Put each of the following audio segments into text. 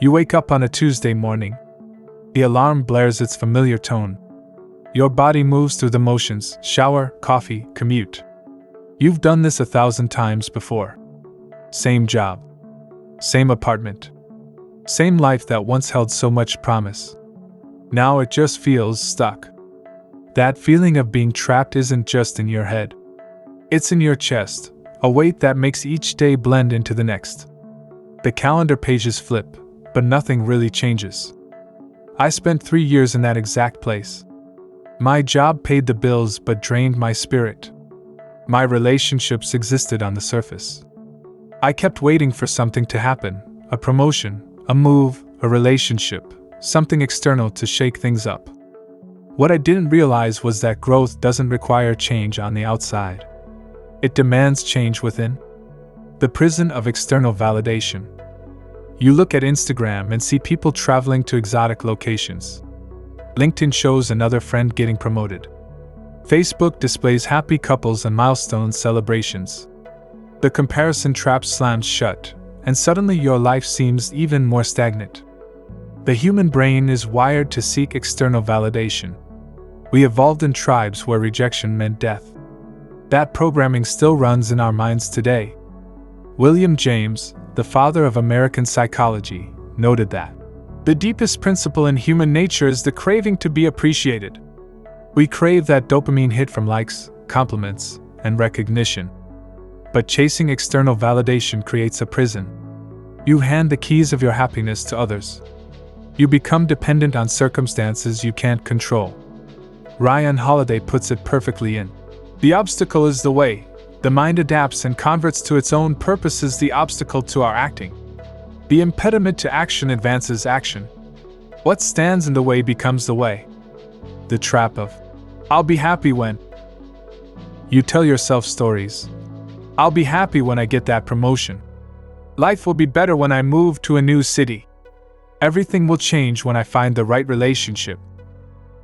You wake up on a Tuesday morning. The alarm blares its familiar tone. Your body moves through the motions: shower, coffee, commute. You've done this 1,000 times before. Same job. Same apartment. Same life that once held so much promise. Now it just feels stuck. That feeling of being trapped isn't just in your head. It's in your chest, a weight that makes each day blend into the next. The calendar pages flip, but nothing really changes. I spent 3 years in that exact place. My job paid the bills but drained my spirit. My relationships existed on the surface. I kept waiting for something to happen: a promotion, a move, a relationship, something external to shake things up. What I didn't realize was that growth doesn't require change on the outside. It demands change within. The prison of external validation. You look at Instagram and see people traveling to exotic locations. LinkedIn shows another friend getting promoted. Facebook displays happy couples and milestone celebrations. The comparison trap slams shut, and suddenly your life seems even more stagnant. The human brain is wired to seek external validation. We evolved in tribes where rejection meant death. That programming still runs in our minds today. William James, the father of American psychology, noted that the deepest principle in human nature is the craving to be appreciated. We crave that dopamine hit from likes, compliments, and recognition. But chasing external validation creates a prison. You hand the keys of your happiness to others. You become dependent on circumstances you can't control. Ryan Holiday puts it perfectly in "The obstacle is the way. The mind adapts and converts to its own purposes the obstacle to our acting. The impediment to action advances action. What stands in the way becomes the way." The trap of "I'll be happy when." You tell yourself stories. "I'll be happy when I get that promotion. Life will be better when I move to a new city. Everything will change when I find the right relationship."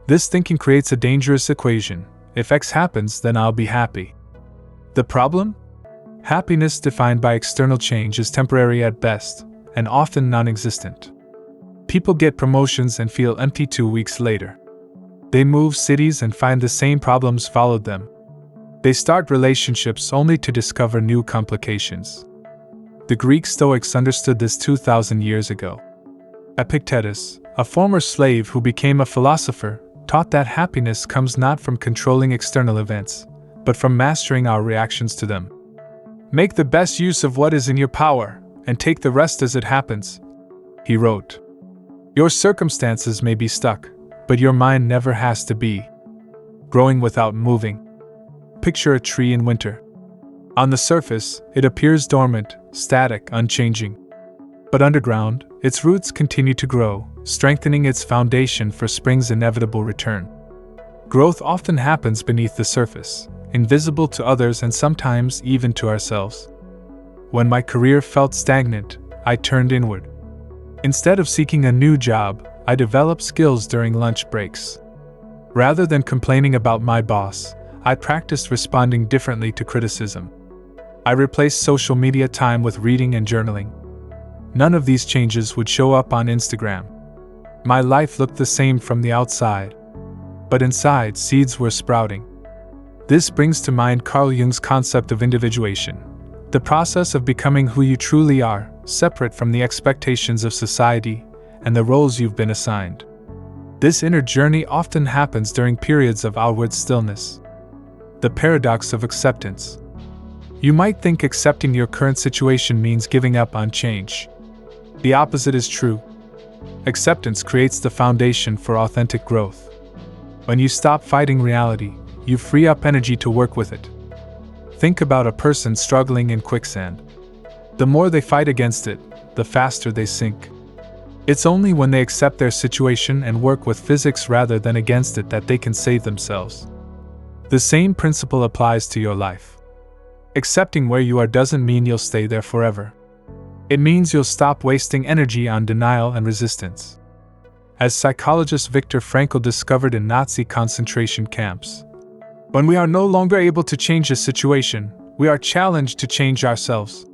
This thinking creates a dangerous equation. If X happens, then I'll be happy. The problem? Happiness defined by external change is temporary at best, and often non-existent. People get promotions and feel empty 2 weeks later. They move cities and find the same problems followed them. They start relationships only to discover new complications. The Greek Stoics understood this 2,000 years ago. Epictetus, a former slave who became a philosopher, taught that happiness comes not from controlling external events, but from mastering our reactions to them. "Make the best use of what is in your power, and take the rest as it happens," he wrote. Your circumstances may be stuck, but your mind never has to be. Growing without moving. Picture a tree in winter. On the surface, it appears dormant, static, unchanging. But underground, its roots continue to grow, strengthening its foundation for spring's inevitable return. Growth often happens beneath the surface, invisible to others and sometimes even to ourselves. When my career felt stagnant, I turned inward. Instead of seeking a new job, I developed skills during lunch breaks. Rather than complaining about my boss, I practiced responding differently to criticism. I replaced social media time with reading and journaling. None of these changes would show up on Instagram. My life looked the same from the outside, but inside seeds were sprouting. This brings to mind Carl Jung's concept of individuation, the process of becoming who you truly are, separate from the expectations of society and the roles you've been assigned. This inner journey often happens during periods of outward stillness. The paradox of acceptance. You might think accepting your current situation means giving up on change. The opposite is true. Acceptance creates the foundation for authentic growth. When you stop fighting reality, you free up energy to work with it. Think about a person struggling in quicksand. The more they fight against it, the faster they sink. It's only when they accept their situation and work with physics rather than against it that they can save themselves. The same principle applies to your life. Accepting where you are doesn't mean you'll stay there forever. It means you'll stop wasting energy on denial and resistance. As psychologist Viktor Frankl discovered in Nazi concentration camps, when we are no longer able to change a situation, we are challenged to change ourselves.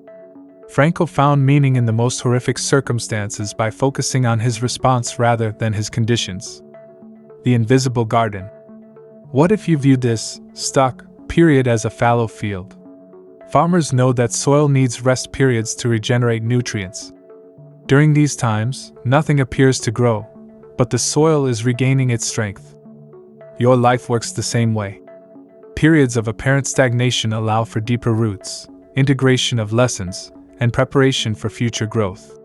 Frankl found meaning in the most horrific circumstances by focusing on his response rather than his conditions. The invisible garden. What if you viewed this stuck period as a fallow field? Farmers know that soil needs rest periods to regenerate nutrients. During these times, nothing appears to grow, but the soil is regaining its strength. Your life works the same way. Periods of apparent stagnation allow for deeper roots, integration of lessons, and preparation for future growth.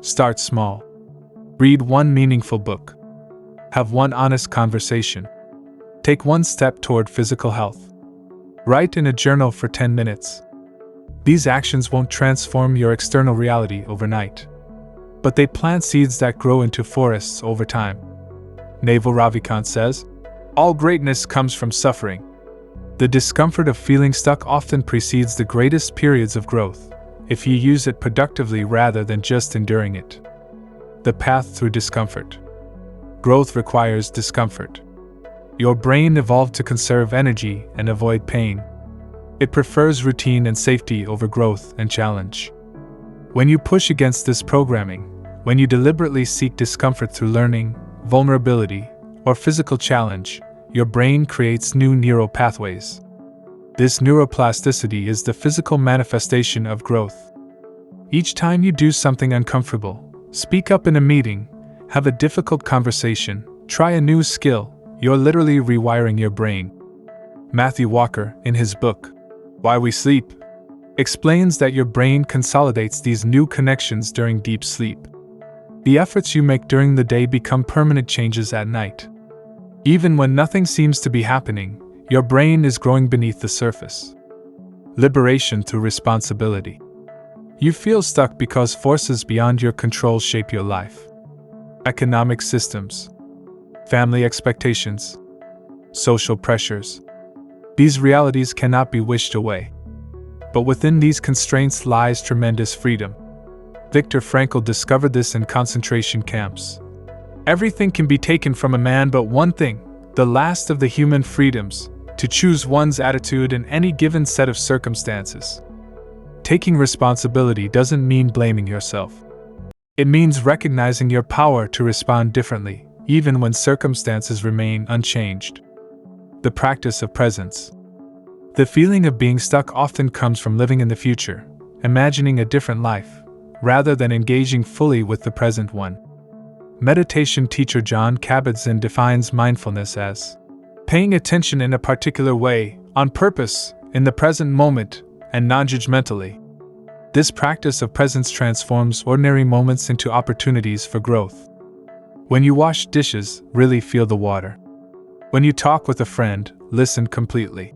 Start small. Read one meaningful book. Have one honest conversation. Take one step toward physical health. Write in a journal for 10 minutes. These actions won't transform your external reality overnight, but they plant seeds that grow into forests over time. Naval Ravikant says, "All greatness comes from suffering." The discomfort of feeling stuck often precedes the greatest periods of growth, if you use it productively rather than just enduring it. The path through discomfort. Growth requires discomfort. Your brain evolved to conserve energy and avoid pain. It prefers routine and safety over growth and challenge. When you push against this programming, when you deliberately seek discomfort through learning, vulnerability, or physical challenge, your brain creates new neural pathways. This neuroplasticity is the physical manifestation of growth. Each time you do something uncomfortable, speak up in a meeting, have a difficult conversation, try a new skill, you're literally rewiring your brain. Matthew Walker, in his book, Why We Sleep, explains that your brain consolidates these new connections during deep sleep. The efforts you make during the day become permanent changes at night. Even when nothing seems to be happening, your brain is growing beneath the surface. Liberation through responsibility. You feel stuck because forces beyond your control shape your life. Economic systems, family expectations, social pressures. These realities cannot be wished away. But within these constraints lies tremendous freedom. Viktor Frankl discovered this in concentration camps. Everything can be taken from a man but one thing, the last of the human freedoms, to choose one's attitude in any given set of circumstances. Taking responsibility doesn't mean blaming yourself. It means recognizing your power to respond differently, even when circumstances remain unchanged. The practice of presence. The feeling of being stuck often comes from living in the future, imagining a different life, rather than engaging fully with the present one. Meditation teacher Jon Kabat-Zinn defines mindfulness as paying attention in a particular way, on purpose, in the present moment, and non-judgmentally. This practice of presence transforms ordinary moments into opportunities for growth. When you wash dishes, really feel the water. When you talk with a friend, listen completely.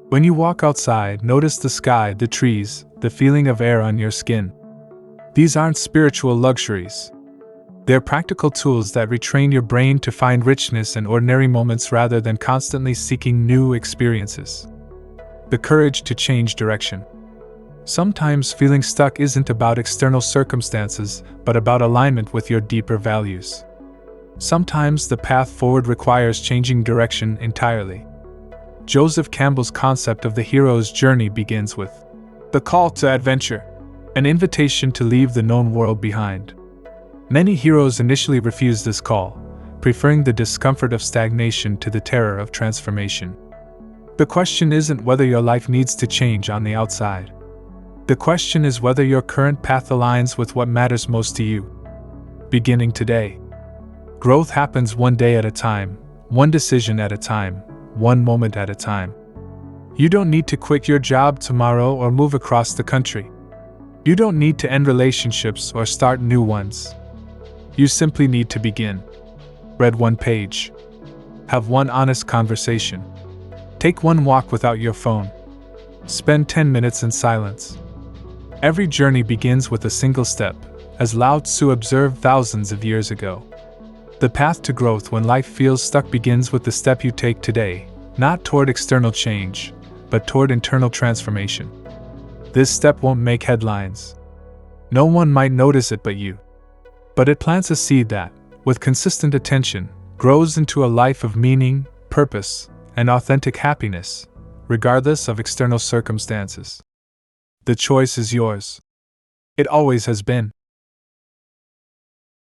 When you walk outside, notice the sky, the trees, the feeling of air on your skin. These aren't spiritual luxuries. They're practical tools that retrain your brain to find richness in ordinary moments rather than constantly seeking new experiences. The courage to change direction. Sometimes feeling stuck isn't about external circumstances, but about alignment with your deeper values. Sometimes the path forward requires changing direction entirely. Joseph Campbell's concept of the hero's journey begins with the call to adventure, an invitation to leave the known world behind. Many heroes initially refuse this call, preferring the discomfort of stagnation to the terror of transformation. The question isn't whether your life needs to change on the outside. The question is whether your current path aligns with what matters most to you. Beginning today. Growth happens one day at a time, one decision at a time, one moment at a time. You don't need to quit your job tomorrow or move across the country. You don't need to end relationships or start new ones. You simply need to begin. Read one page. Have one honest conversation. Take one walk without your phone. Spend 10 minutes in silence. Every journey begins with a single step, as Lao Tzu observed thousands of years ago. The path to growth when life feels stuck begins with the step you take today, not toward external change, but toward internal transformation. This step won't make headlines. No one might notice it but you. But it plants a seed that, with consistent attention, grows into a life of meaning, purpose, and authentic happiness, regardless of external circumstances. The choice is yours. It always has been.